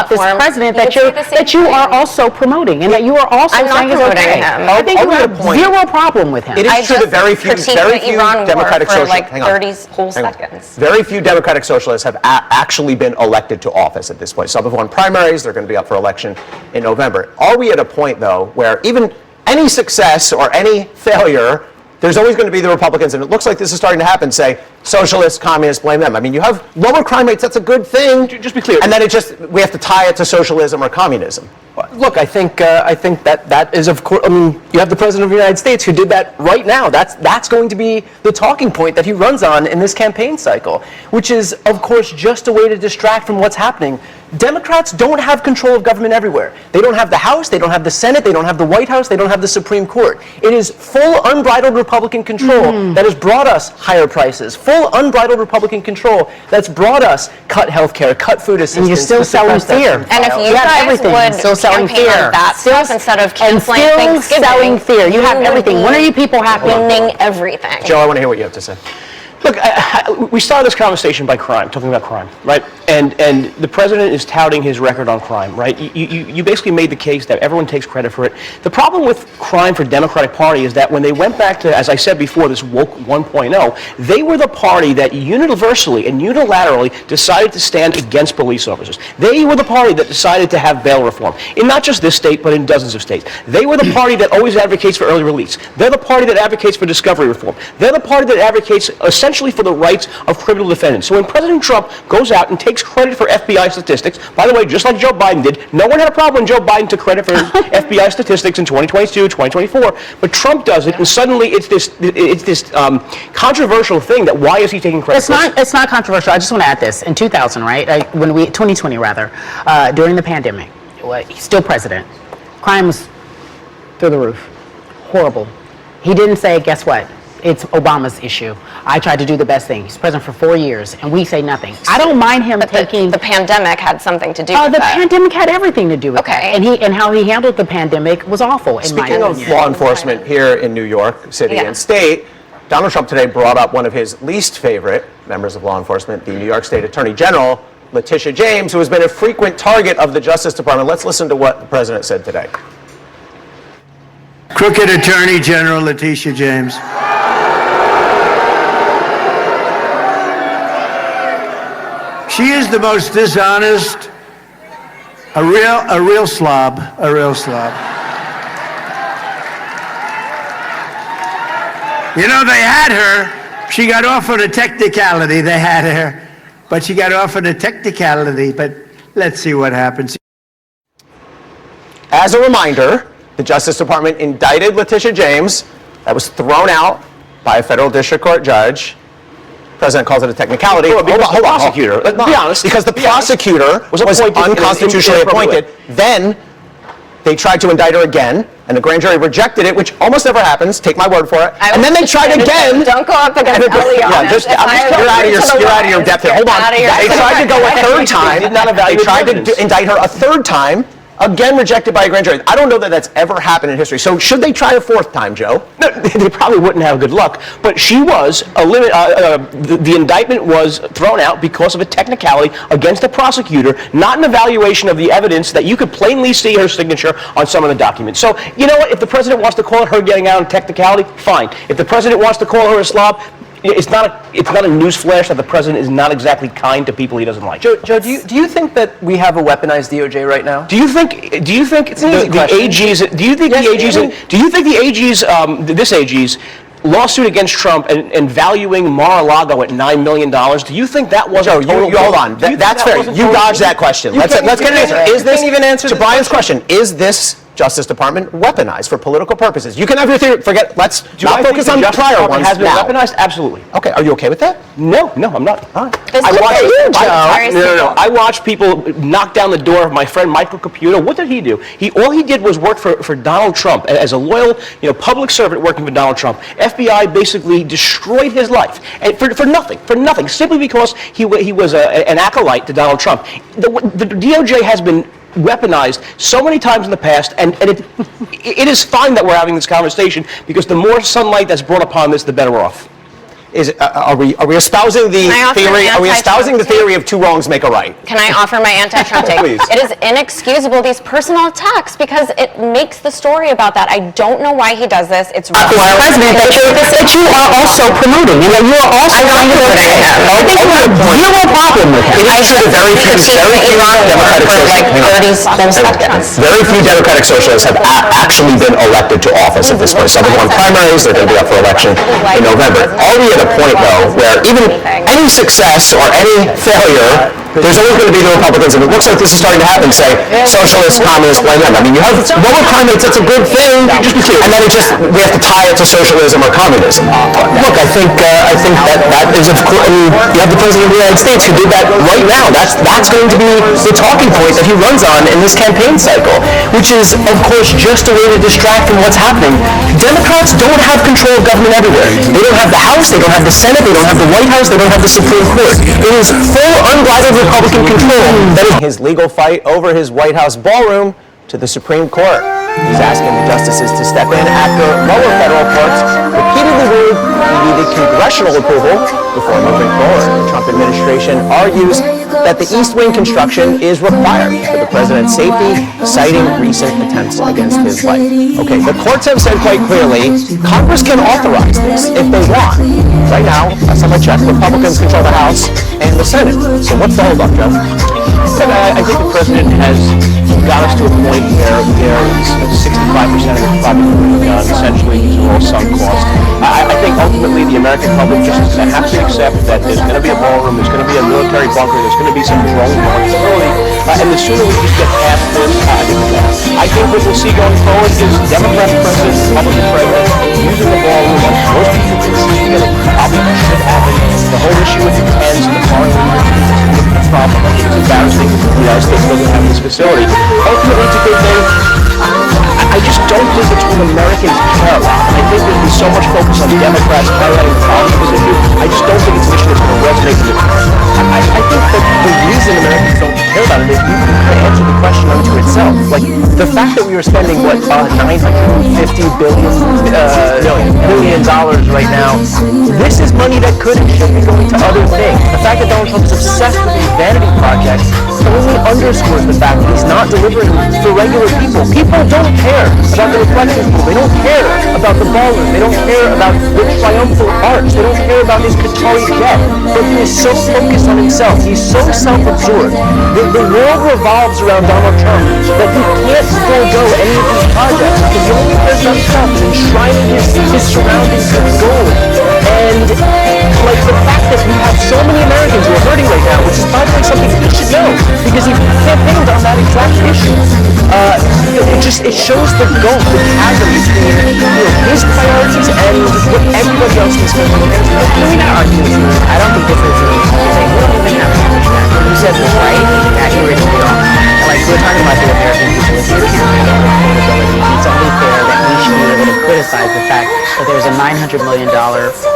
this president that you are also promoting and that you are also saying is okay. I think you have zero problem with him. It is true that very few Democratic socialists, like 30 whole seconds. Very few Democratic socialists have actually been elected to office at this point. Some have won primaries. They're going to be up for election in November. Are we at a point, though, where even any success or any failure, there's always going to be the Republicans, and it looks like this is starting to happen, say, socialists, communists, blame them. I mean, you have lower crime rates, that's a good thing. Just be clear. And then we have to tie it to socialism or communism. Look, I think that is, of course, I mean, you have the President of the United States who did that right now. That's going to be the talking point that he runs on in this campaign cycle, which is, of course, just a way to distract from what's happening. Democrats don't have control of government everywhere. They don't have the House, they don't have the Senate, they don't have the White House, they don't have the Supreme Court. It is full unbridled Republican control that has brought us higher prices, full unbridled Republican control that's brought us cut health care, cut food assistance. And you're still selling fear. And if you guys would selling fear that stuff instead of canceling Thanksgiving, selling fear. You have everything. When are you people happy? Winning everything. Joe, I want to hear what you have to say. Look, we started this conversation by crime, talking about crime, right? And the president is touting his record on crime, right? You basically made the case that everyone takes credit for it. The problem with crime for Democratic Party is that when they went back to, as I said before, this woke 1.0, they were the party that universally and unilaterally decided to stand against police officers. They were the party that decided to have bail reform, in not just this state, but in dozens of states. They were the party that always advocates for early release. They're the party that advocates for discovery reform. They're the party that advocates essentially for the rights of criminal defendants. So when President Trump goes out and takes credit for FBI statistics, by the way, just like Joe Biden did, no one had a problem when Joe Biden took credit for FBI statistics in 2022, 2024, but Trump does it, and suddenly it's this controversial thing that why is he taking credit for it? It's not controversial. I just want to add this. In 2000, right, 2020 rather, during the pandemic, he's still president. Crime was through the roof. Horrible. He didn't say, guess what? It's Obama's issue. I tried to do the best thing. He's president for 4 years, and we say nothing. I don't mind him taking... The pandemic had something to do with the that. pandemic had everything to do with that. And how he handled the pandemic was awful, in my opinion. Speaking of law enforcement here in New York City and state, Donald Trump today brought up one of his least favorite members of law enforcement, the New York State Attorney General, Letitia James, who has been a frequent target of the Justice Department. Let's listen to what the president said today. Crooked Attorney General Letitia James. She is the most dishonest, a real slob. You know, they had her. She got off on a technicality. They had her, but she got off on a technicality. But let's see what happens. As a reminder, the Justice Department indicted Letitia James. That was thrown out by a federal district court judge. The president calls it a technicality. Hold on. Let's be honest. Because the prosecutor was unconstitutionally appointed. Then they tried to indict her again, and the grand jury rejected it, which almost never happens. Take my word for it. And then they tried again. Don't go up against Eliana. You're out of your depth here. Hold on. They tried to go a third time. They tried to indict her a third time. Again, rejected by a grand jury. I don't know that that's ever happened in history. So should they try a fourth time, Joe? No, they probably wouldn't have good luck. But she was the indictment was thrown out because of a technicality against the prosecutor, not an evaluation of the evidence that you could plainly see her signature on some of the documents. So you know what? If the president wants to call it her getting out on technicality, fine. If the president wants to call her a slob, it's not a news flash that the president is not exactly kind to people he doesn't like. Joe, do you think that we have a weaponized DOJ right now? Do you think it's the AG's? Do you think this AG's lawsuit against Trump and valuing Mar-a-Lago at $9 million? Do you think that wasn't? Hold on. That's fair. You dodged that question. Let's get an answer. Is this to Brian's question? Is this Justice Department weaponized for political purposes? You can have your theory. Let's not focus on the prior ones. Has been weaponized? Absolutely. Okay. Are you okay with that? No, I'm not. All right. I watched people knock down the door of my friend Michael Caputo. What did he do? All he did was work for Donald Trump as a loyal, public servant working for Donald Trump. FBI basically destroyed his life and for nothing, simply because he was an acolyte to Donald Trump. The DOJ has been weaponized so many times in the past, and it is fine that we're having this conversation because the more sunlight that's brought upon this, the better off. are we espousing the Can I offer theory? an Are we espousing the anti-Trump theory of two wrongs make a right? Can I offer my anti-Trump take? Please. It is inexcusable, these personal attacks, because it makes the story about that. I don't know why he does this. It's wrong. President, that you are also promoting, and that you are also trying to vote for him. I think you have zero problem with him. It is true that very few Democratic socialists have actually been elected to office at this point. Some have won primaries, they're going to be up for election in November. Are we at a point, though, where even any success or any failure, there's always going to be the Republicans, and it looks like this is starting to happen, say, socialists, communists, blame them. I mean, you have lower crime rates, that's a good thing, and then we have to tie it to socialism or communism. Look, I think that is, of course, I mean, you have the President of the United States who did that right now. That's going to be the talking point that he runs on in this campaign cycle, which is, of course, just a way to distract from what's happening. Democrats don't have control of government everywhere. They don't have the House, they don't have the Senate, they don't have the White House, they don't have the Supreme Court. It is full, unbridled Republican control. That is His legal fight over his White House ballroom to the Supreme Court. He's asking the justices to step in after lower federal courts repeatedly ruled he needed congressional approval before moving forward. The Trump administration argues that the East Wing construction is required for the president's safety, citing recent attempts against his life. Okay, the courts have said quite clearly, Congress can authorize this if they want. Right now, last time I checked, Republicans control the House and the Senate. So what's the holdup, Joe? I think the president has got us to a point where 65% of the project will be done. Essentially, these are all sunk costs. I think ultimately the American public just is going to have to accept that there's going to be a ballroom, there's going to be a military bunker, there's going to be some drone vulnerability, and the sooner we just get past this, I think the better. I think what we'll see going forward is Democratic president, Republican president using the ballroom. Most people can see that it probably should happen. The whole issue with the pens and the foreign leaders is a problem. I think it's embarrassing that the United States doesn't have this facility. Ultimately, it's a good thing. I just don't think it's what Americans care about. I think there's been so much focus on Democrats highlighting the problems with this issue. I just don't think it's an issue that's going to resonate with the I think that the reason Americans don't care about it is you can kind of answer the question unto itself. Like, the fact that we are spending, what, $950 billion right now, this is money that could and should be going to other things. The fact that Donald Trump is obsessed with these vanity projects only underscores the fact that he's not delivering for regular people. People don't care about the reflection pool. They don't care about the ballroom. They don't care about the triumphal arch. They don't care about his Qatari jet. But he is so focused on himself. He's so self-absorbed. The world revolves around Donald Trump that he can't forego any of these projects because the only person on top is enshrining his surroundings with gold. And like the fact that we have so many Americans who are hurting right now, which is by the way something he should know because he campaigned on that exact issue. It shows the gulf, the chasm between his priorities and what everybody else is spending. Can we not argue this? I don't think this is we don't even have to finish that. You said this right, that you originally are. Like, we're talking about the American people with this kind of affordability. It's only fair that we should be able to criticize the fact that there's a $900 million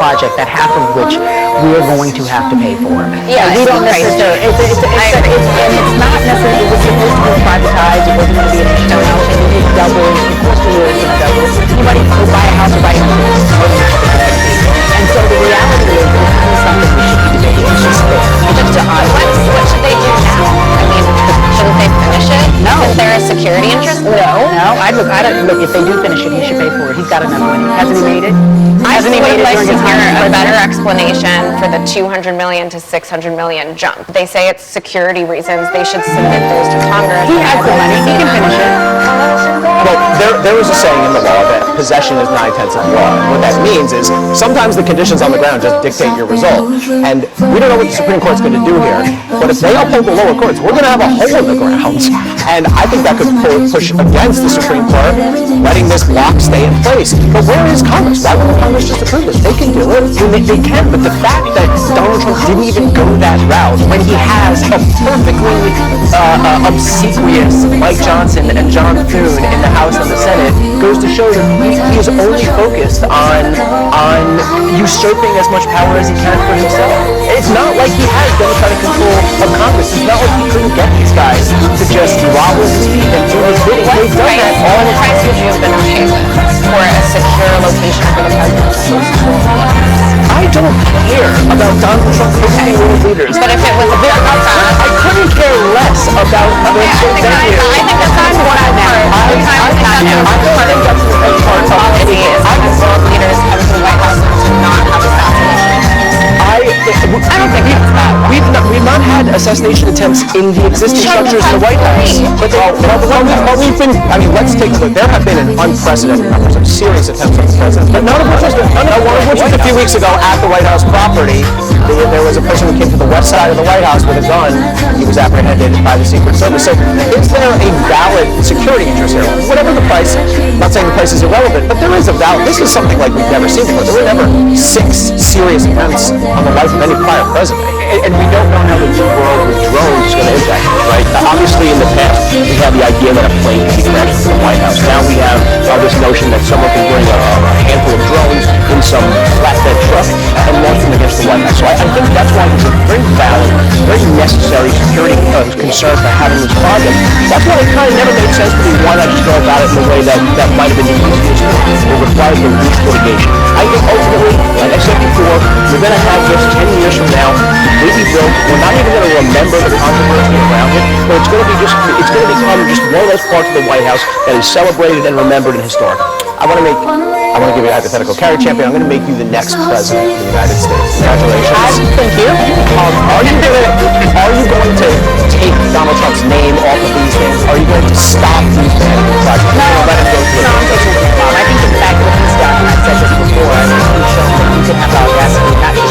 project that half of which we're going to have to pay for. Yeah, we don't necessarily, and it's not necessarily, it was supposed to be privatized, it wasn't going to be an issue, and it doubled, of course the years it doubled. Anybody who buy a house or buy a home, and so the reality is this is something we should be debating. It's just fair. Just to what should they do now? I mean, shouldn't they finish it? No. Is there a security interest? No, I don't look. If they do finish it, he should pay for it. He's got enough money. Hasn't he made it? I Hasn't he would made it like during to his time hear as a better president? explanation for the $200 million to $600 million jump. They say it's security reasons. They should submit those to Congress. He has the money. He can finish it. Well, there is a saying in the law that possession is 9/10 of the law. What that means is sometimes the conditions on the ground just dictate your result. And we don't know what the Supreme Court's going to do here, but if they uphold the lower courts, we're going to have a hole in the ground. And I think that could push against the Supreme Court, letting this block stay in place. But where is Congress? Why wouldn't Congress just approve this? They can do it. They can, but the fact that Donald Trump didn't even go that route when he has a perfectly obsequious Mike Johnson and John Thune in the House and the Senate goes to show that he is only focused on usurping as much power as he can for himself. It's not like he has democratic control of Congress. It's not like he couldn't get these guys to just wobble his feet and do his bidding. They've done that all the price would you have been okay with for a secure location for the president? I don't assassination attempts in the existing structures in the White House. But we've been, I mean, let's take a look. There have been an unprecedented numbers of serious attempts on the president, but none of which was a few weeks ago at the White House property. There was a person who came to the west side of the White House with a gun. He was apprehended by the Secret Service. So is there a valid security interest here? Whatever the price, I'm not saying the price is irrelevant, but there is a valid, this is something like we've never seen before. There were never 6 serious attempts on the life of any prior president. And we don't know how the new world with drones is going to impact it, right? Obviously, in the past, we had the idea that a plane could be crashed to the White House. Now we have this notion that someone can bring a handful of drones in some flatbed truck and launch them against the White House. So I think that's why it's a very valid, very necessary security concern for having this project. That's why it kind of never made sense to me why not just go about it in a way that might have been the easiest or required the least litigation. I think ultimately, like I said before, we're going to have this 10 years from now. Completely built. We're not even going to remember the controversy around it, but it's going to become just one of those parts of the White House that is celebrated and remembered and historic. I want to give you a hypothetical. Carrie Champion, I'm going to make you the next president of the United States. Congratulations. Thank you. Are you going to take Donald Trump's name off of these things? Are you going to stop these management projects? Let him go through it. I think the fact that he's done, and I've said this before, I think he's shown that you can have the audacity not to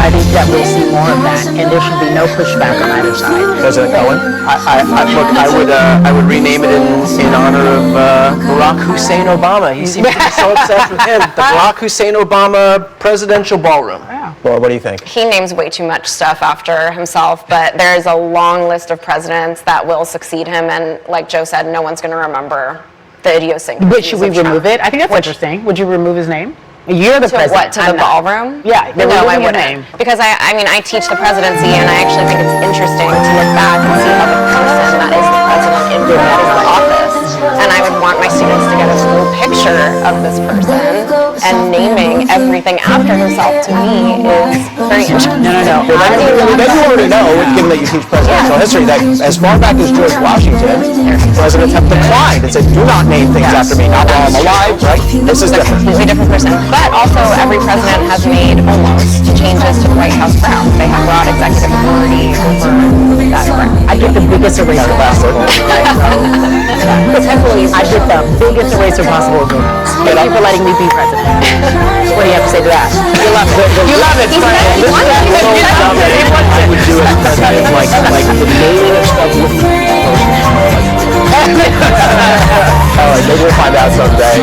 I think that we'll see more of that, and there should be no pushback on either side. President Cohen? I would rename it in honor of Barack Hussein Obama. He seems to be so obsessed with him. The Barack Hussein Obama Presidential Ballroom. Laura, what do you think? He names way too much stuff after himself, but there is a long list of presidents that will succeed him, and like Joe said, no one's going to remember the idiosyncrasies. But should we remove it? I think that's interesting. Would you remove his name? You're the president. What, to the ballroom? Yeah, No, I wouldn't. Because I mean, I teach the presidency, and I actually think it's interesting to look back and see how the person that is the president that is the office. And I would want my students to get a full picture of this person, and naming everything after himself to me is very interesting. No. Then you already know, given that you teach presidential history, that as far back as George Washington, presidents have declined and said, do not name things after me, not while I'm alive, right? This is a different. completely different person. But also, every president has made almost changes to the White House grounds. They have broad executive authority over that ground. I get the biggest eraser possible. I get the biggest eraser possible. Thank you for letting me be president. What do you have to say to that? You love it. You love it. I would do it like the naming of stuff with All right, maybe we'll find out someday.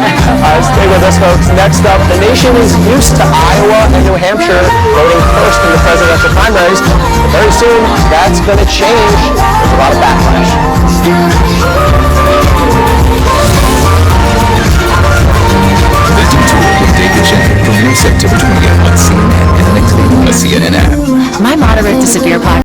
Stay with us, folks. Next up, the nation is used to Iowa and New Hampshire voting first in the presidential primaries. But very soon, that's going to change. There's a lot of backlash. The Detour with David Shannon from September 20th on CNN and the next day on the CNN app. My moderate to severe